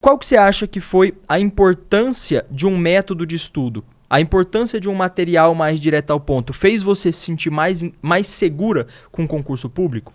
Qual que você acha que foi a importância de um método de estudo? A importância de um material mais direto ao ponto fez você se sentir mais segura com o concurso público?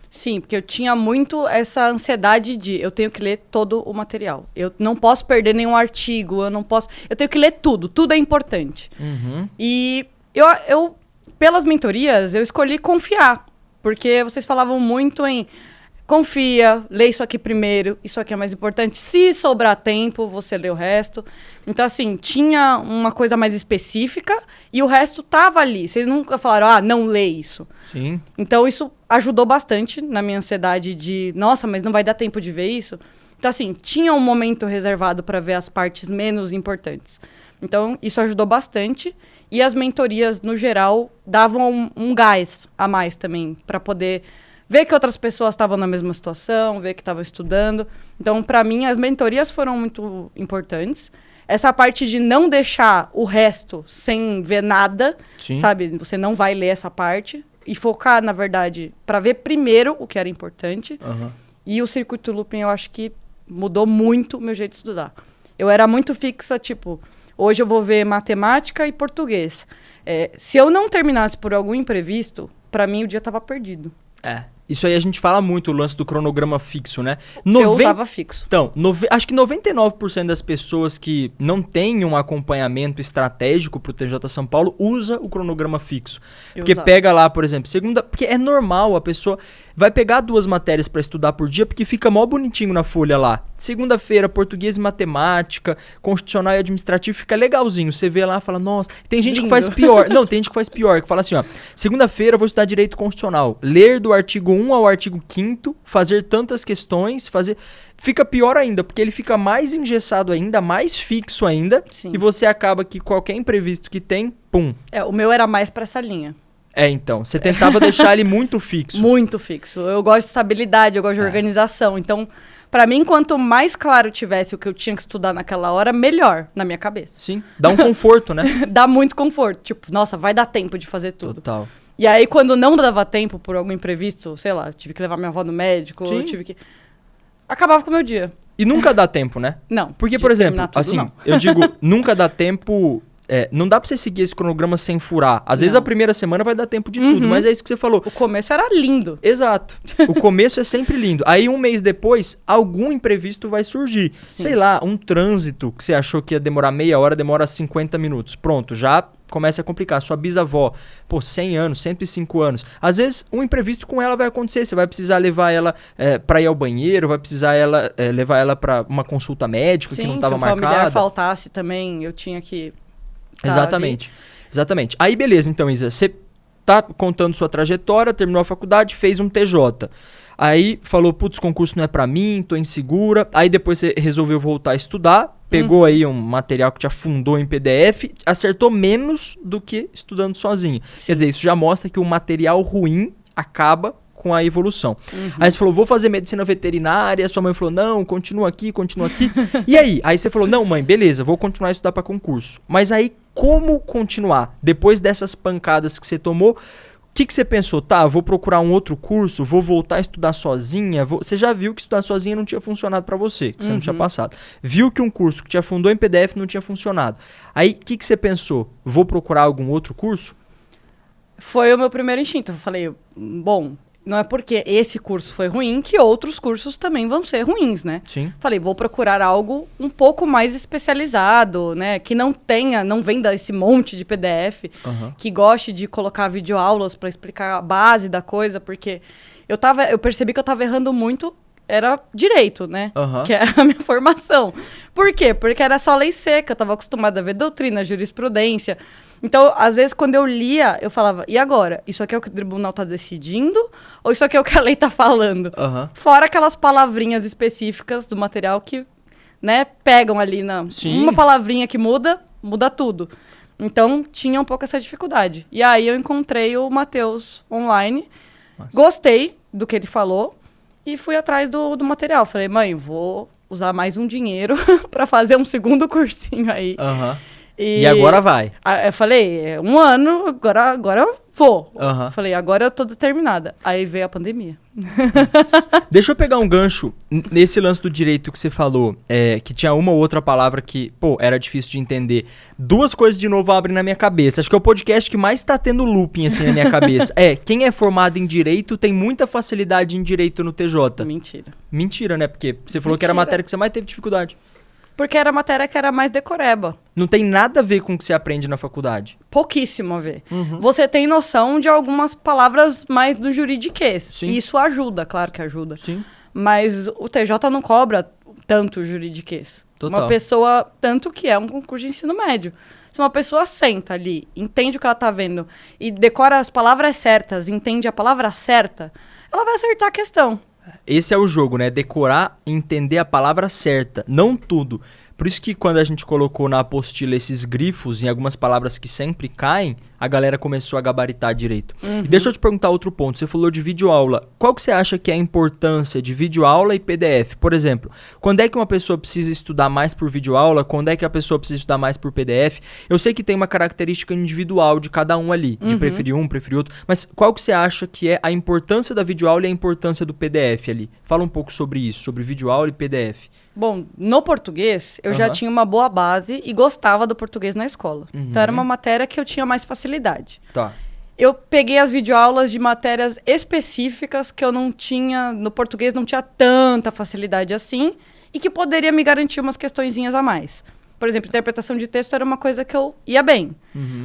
Sim, porque eu tinha muito essa ansiedade de eu tenho que ler todo o material. Eu não posso perder nenhum artigo, eu tenho que ler tudo é importante. E eu, pelas mentorias, eu escolhi confiar, porque vocês falavam muito em confia, lê isso aqui primeiro, isso aqui é mais importante. Se sobrar tempo, você lê o resto. Então, assim, tinha uma coisa mais específica e o resto tava ali. Vocês nunca falaram, não lê isso. Sim. Então, isso ajudou bastante na minha ansiedade de, nossa, mas não vai dar tempo de ver isso. Então, assim, tinha um momento reservado para ver as partes menos importantes. Então, isso ajudou bastante. E as mentorias, no geral, davam um gás a mais também, para poder ver que outras pessoas estavam na mesma situação, ver que estavam estudando. Então, para mim, as mentorias foram muito importantes. Essa parte de não deixar o resto sem ver nada, Sim. sabe? Você não vai ler essa parte. E focar, na verdade, para ver primeiro o que era importante. E o circuito looping, eu acho que mudou muito o meu jeito de estudar. Eu era muito fixa, tipo, hoje eu vou ver matemática e português. Se eu não terminasse por algum imprevisto, para mim o dia estava perdido. Isso aí a gente fala muito, o lance do cronograma fixo, né? Eu usava fixo. Então, acho que 99% das pessoas que não têm um acompanhamento estratégico pro TJ São Paulo usa o cronograma fixo. Porque pega lá, por exemplo, porque é normal, a pessoa vai pegar 2 matérias para estudar por dia, porque fica mó bonitinho na folha lá. Segunda-feira, português e matemática, constitucional e administrativo, fica legalzinho. Você vê lá e fala, nossa, tem gente que faz pior. Não, tem gente que faz pior, que fala assim, ó, segunda-feira eu vou estudar direito constitucional, ler do artigo 1 ao artigo 5º, fazer tantas questões, fica pior ainda, porque ele fica mais engessado ainda, mais fixo ainda. Sim. E você acaba que qualquer imprevisto que tem, pum. O meu era mais pra essa linha. Então, você tentava deixar ele muito fixo. Muito fixo. Eu gosto de estabilidade, eu gosto de organização. Então, pra mim, quanto mais claro tivesse o que eu tinha que estudar naquela hora, melhor na minha cabeça. Sim, dá um conforto, né? Dá muito conforto. Tipo, nossa, vai dar tempo de fazer tudo. Total. E aí, quando não dava tempo por algum imprevisto, sei lá, tive que levar minha avó no médico, Sim. acabava com o meu dia. E nunca dá tempo, né? Não. Porque, por exemplo, tudo, assim, não. eu digo, nunca dá tempo. Não dá pra você seguir esse cronograma sem furar. Às vezes a primeira semana vai dar tempo de tudo, mas é isso que você falou. O começo era lindo. Exato. O começo é sempre lindo. Aí um mês depois, algum imprevisto vai surgir. Sim. Sei lá, um trânsito que você achou que ia demorar meia hora, demora 50 minutos. Pronto, já começa a complicar. Sua bisavó, 100 anos, 105 anos. Às vezes, um imprevisto com ela vai acontecer. Você vai precisar levar ela pra ir ao banheiro, vai precisar levar ela pra uma consulta médica que não estava marcada. Se o familiar faltasse também, eu tinha que... Exatamente. Aí, beleza, então, Isa, você tá contando sua trajetória, terminou a faculdade, fez um TJ. Aí falou, putz, concurso não é pra mim, tô insegura. Aí depois você resolveu voltar a estudar, pegou aí um material que te afundou em PDF, acertou menos do que estudando sozinho. Sim. Quer dizer, isso já mostra que o material ruim acaba com a evolução. Aí você falou, vou fazer medicina veterinária, sua mãe falou, não, continua aqui. E aí? Aí você falou, não, mãe, beleza, vou continuar a estudar pra concurso. Mas aí, como continuar? Depois dessas pancadas que você tomou, o que você pensou? Tá, vou procurar um outro curso, vou voltar a estudar sozinha. Você já viu que estudar sozinha não tinha funcionado pra você, que você não tinha passado. Viu que um curso que te afundou em PDF não tinha funcionado. Aí, o que você pensou? Vou procurar algum outro curso? Foi o meu primeiro instinto. Eu falei, bom, não é porque esse curso foi ruim que outros cursos também vão ser ruins, né? Sim. Falei, vou procurar algo um pouco mais especializado, né? Que não venda esse monte de PDF, que goste de colocar videoaulas para explicar a base da coisa, porque eu percebi que eu tava errando muito, era direito, né? Que é a minha formação. Por quê? Porque era só lei seca, eu tava acostumada a ver doutrina, jurisprudência. Então, às vezes, quando eu lia, eu falava, e agora? Isso aqui é o que o tribunal tá decidindo? Ou isso aqui é o que a lei tá falando? Fora aquelas palavrinhas específicas do material que, né, pegam ali uma palavrinha que muda tudo. Então, tinha um pouco essa dificuldade. E aí, eu encontrei o Matheus online, gostei do que ele falou e fui atrás do material. Falei, mãe, vou usar mais um dinheiro para fazer um segundo cursinho aí. E agora vai. Eu falei, 1 ano, agora eu vou. Uhum. Falei, agora eu tô determinada. Aí veio a pandemia. Deixa eu pegar um gancho nesse lance do direito que você falou, que tinha uma ou outra palavra que, era difícil de entender. 2 coisas de novo abrem na minha cabeça. Acho que é o podcast que mais tá tendo looping assim na minha cabeça. Quem é formado em direito tem muita facilidade em direito no TJ. Mentira. Mentira, né? Porque você falou que era a matéria que você mais teve dificuldade. Porque era a matéria que era mais decoreba. Não tem nada a ver com o que você aprende na faculdade. Pouquíssimo a ver. Uhum. Você tem noção de algumas palavras mais do juridiquês. Sim. Isso ajuda, claro que ajuda. Sim. Mas o TJ não cobra tanto juridiquês. Total. Uma pessoa, tanto que é um concurso de ensino médio. Se uma pessoa senta ali, entende o que ela tá vendo e decora as palavras certas, entende a palavra certa, ela vai acertar a questão. Esse é o jogo, né? Decorar e entender a palavra certa, não tudo. Por isso que quando a gente colocou na apostila esses grifos em algumas palavras que sempre caem, a galera começou a gabaritar direito. Uhum. E deixa eu te perguntar outro ponto. Você falou de videoaula. Qual que você acha que é a importância de videoaula e PDF? Por exemplo, quando é que uma pessoa precisa estudar mais por videoaula? Quando é que a pessoa precisa estudar mais por PDF? Eu sei que tem uma característica individual de cada um ali, de preferir um, preferir outro. Mas qual que você acha que é a importância da videoaula e a importância do PDF ali? Fala um pouco sobre isso, sobre videoaula e PDF. Bom, no português, eu já tinha uma boa base e gostava do português na escola. Então, era uma matéria que eu tinha mais facilidade. Tá. Eu peguei as videoaulas de matérias específicas que eu não tinha, no português não tinha tanta facilidade assim, e que poderia me garantir umas questõezinhas a mais. Por exemplo, interpretação de texto era uma coisa que eu ia bem.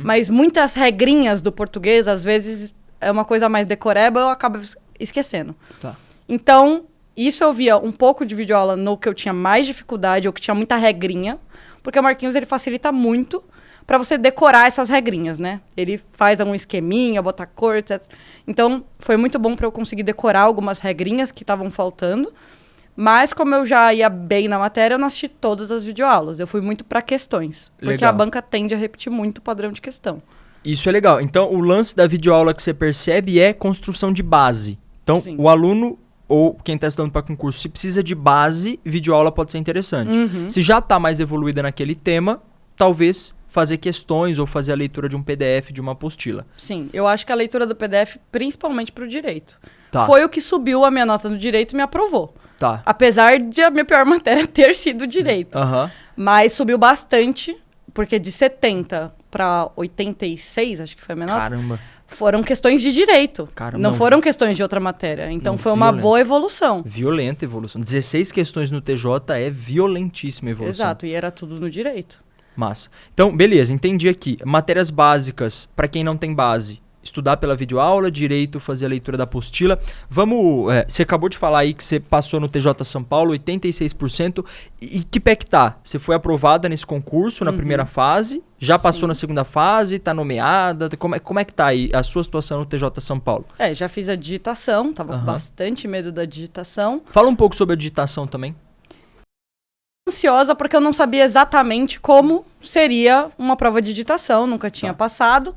Mas muitas regrinhas do português, às vezes, é uma coisa mais decoreba, eu acabo esquecendo. Tá. Então, isso eu via um pouco de videoaula no que eu tinha mais dificuldade, ou que tinha muita regrinha, porque o Marquinhos, ele facilita muito para você decorar essas regrinhas, né? Ele faz algum esqueminha, bota cor, etc. Então, foi muito bom para eu conseguir decorar algumas regrinhas que estavam faltando, mas como eu já ia bem na matéria, eu não assisti todas as videoaulas. Eu fui muito para questões, porque Legal. a banca tende a repetir muito o padrão de questão. Isso é legal. Então, o lance da videoaula que você percebe é construção de base. Então, Sim. o aluno ou quem está estudando para concurso, se precisa de base, videoaula pode ser interessante. Se já está mais evoluída naquele tema, talvez fazer questões ou fazer a leitura de um PDF, de uma apostila. Sim, eu acho que a leitura do PDF, principalmente para o direito, Tá. foi o que subiu a minha nota no direito e me aprovou. Tá. Apesar de a minha pior matéria ter sido direito. Aham. Mas subiu bastante, porque de 70 para 86, acho que foi a minha nota, Caramba. foram questões de direito. Caramba, não não foram questões de outra matéria. Então não, foi uma violento. boa evolução. Violenta evolução. 16 questões no TJ é violentíssima evolução. Exato, e era tudo no direito. Massa. Então, beleza, entendi aqui. Matérias básicas, para quem não tem base. Estudar pela videoaula, direito, fazer a leitura da apostila. Vamos... você acabou de falar aí que você passou no TJ São Paulo, 86%. E que pé que tá? Você foi aprovada nesse concurso na primeira fase? Já passou na segunda fase? Tá nomeada? Como é que tá aí a sua situação no TJ São Paulo? Já fiz a digitação, tava com bastante medo da digitação. Fala um pouco sobre a digitação também. Ansiosa porque eu não sabia exatamente como seria uma prova de digitação, nunca tinha passado.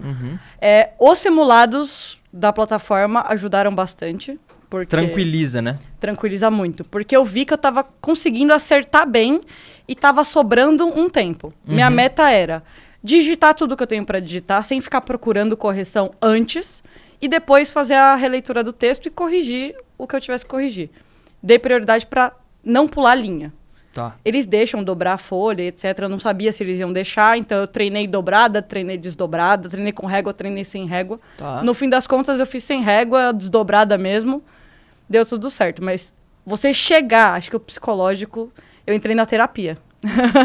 Os simulados da plataforma ajudaram bastante. Porque Tranquiliza, né? Tranquiliza muito. Porque eu vi que eu tava conseguindo acertar bem e tava sobrando um tempo. Minha meta era digitar tudo que eu tenho para digitar, sem ficar procurando correção antes, e depois fazer a releitura do texto e corrigir o que eu tivesse que corrigir. Dei prioridade para não pular linha. Tá. Eles deixam dobrar a folha, etc. Eu não sabia se eles iam deixar, então eu treinei dobrada, treinei desdobrada, treinei com régua, treinei sem régua. Tá. No fim das contas, eu fiz sem régua, desdobrada mesmo. Deu tudo certo, mas você chegar, acho que o psicológico, eu entrei na terapia.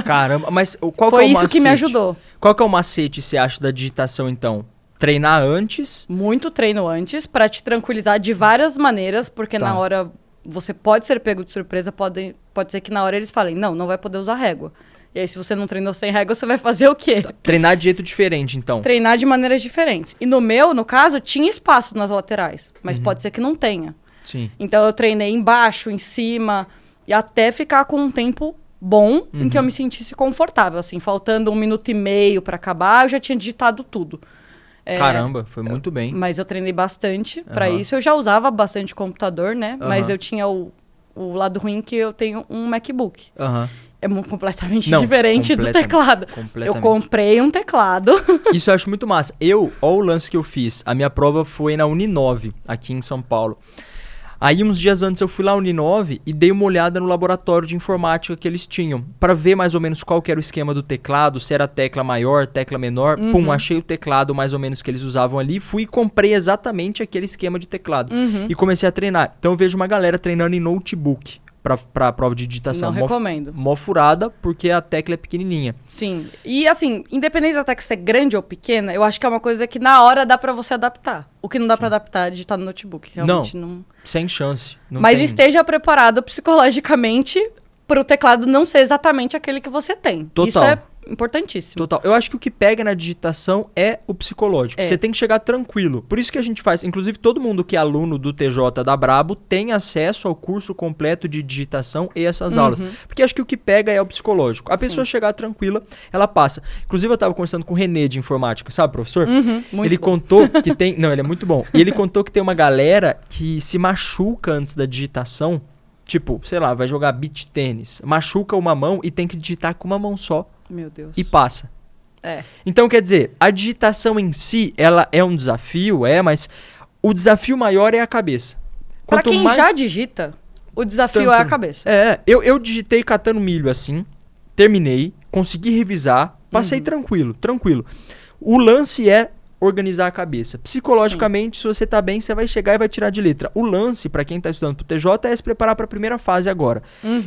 Caramba, mas qual Foi que é o isso macete? que me ajudou. Qual que é o macete, você acha, da digitação, então? Treinar antes? Muito treino antes, para te tranquilizar de várias maneiras, porque Tá. na hora você pode ser pego de surpresa, pode ser que na hora eles falem, não vai poder usar régua. E aí, se você não treinou sem régua, você vai fazer o quê? Treinar de jeito diferente, então. Treinar de maneiras diferentes. E no caso, tinha espaço nas laterais, mas pode ser que não tenha. Sim. Então, eu treinei embaixo, em cima, e até ficar com um tempo bom, em que eu me sentisse confortável. Assim, faltando 1 minuto e meio para acabar, eu já tinha digitado tudo. Caramba, foi muito bem. Mas eu treinei bastante para isso. Eu já usava bastante computador, né? Mas eu tinha o lado ruim que eu tenho um MacBook. Aham. é completamente diferente do teclado. Eu comprei um teclado. Isso eu acho muito massa. Olha o lance que eu fiz. A minha prova foi na Uninove, aqui em São Paulo. Aí, uns dias antes, eu fui lá na Uninove e dei uma olhada no laboratório de informática que eles tinham, para ver mais ou menos qual que era o esquema do teclado, se era tecla maior, tecla menor. Pum, achei o teclado mais ou menos que eles usavam ali, fui e comprei exatamente aquele esquema de teclado. E comecei a treinar. Então, eu vejo uma galera treinando em notebook pra prova de digitação. Não recomendo. Mó furada, porque a tecla é pequenininha. Sim. E assim, independente da tecla ser grande ou pequena, eu acho que é uma coisa que na hora dá pra você adaptar. O que não dá pra adaptar é digitar no notebook. Realmente não... Sem chance. Mas esteja preparado psicologicamente pro teclado não ser exatamente aquele que você tem. Total. Isso é importantíssimo. Total. Eu acho que o que pega na digitação é o psicológico. Você tem que chegar tranquilo. Por isso que a gente faz... Inclusive, todo mundo que é aluno do TJ da Brabo tem acesso ao curso completo de digitação e essas aulas. Porque acho que o que pega é o psicológico. A pessoa chegar tranquila, ela passa. Inclusive, eu estava conversando com o Renê de informática, sabe, professor? Ele contou que tem... Não, ele é muito bom. E ele contou que tem uma galera que se machuca antes da digitação. Tipo, sei lá, vai jogar beach tênis. Machuca uma mão e tem que digitar com uma mão só. Meu Deus. E passa. É. Então, quer dizer, a digitação em si, ela é um desafio, mas o desafio maior é a cabeça. Pra quem já digita, o desafio é a cabeça. Eu digitei catando milho assim, terminei, consegui revisar, passei tranquilo. O lance é organizar a cabeça. Psicologicamente, se você tá bem, você vai chegar e vai tirar de letra. O lance, pra quem tá estudando pro TJ, é se preparar pra primeira fase agora.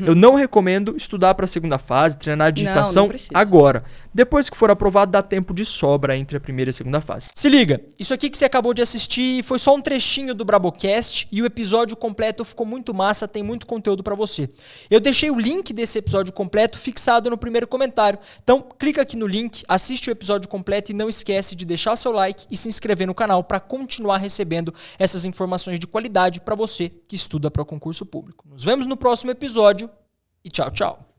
Eu não recomendo estudar pra segunda fase, treinar a digitação agora. Depois que for aprovado, dá tempo de sobra entre a primeira e a segunda fase. Se liga, isso aqui que você acabou de assistir foi só um trechinho do Brabocast e o episódio completo ficou muito massa, tem muito conteúdo pra você. Eu deixei o link desse episódio completo fixado no primeiro comentário. Então, clica aqui no link, assiste o episódio completo e não esquece de deixar seu like e se inscrever no canal para continuar recebendo essas informações de qualidade para você que estuda para concurso público. Nos vemos no próximo episódio e tchau, tchau.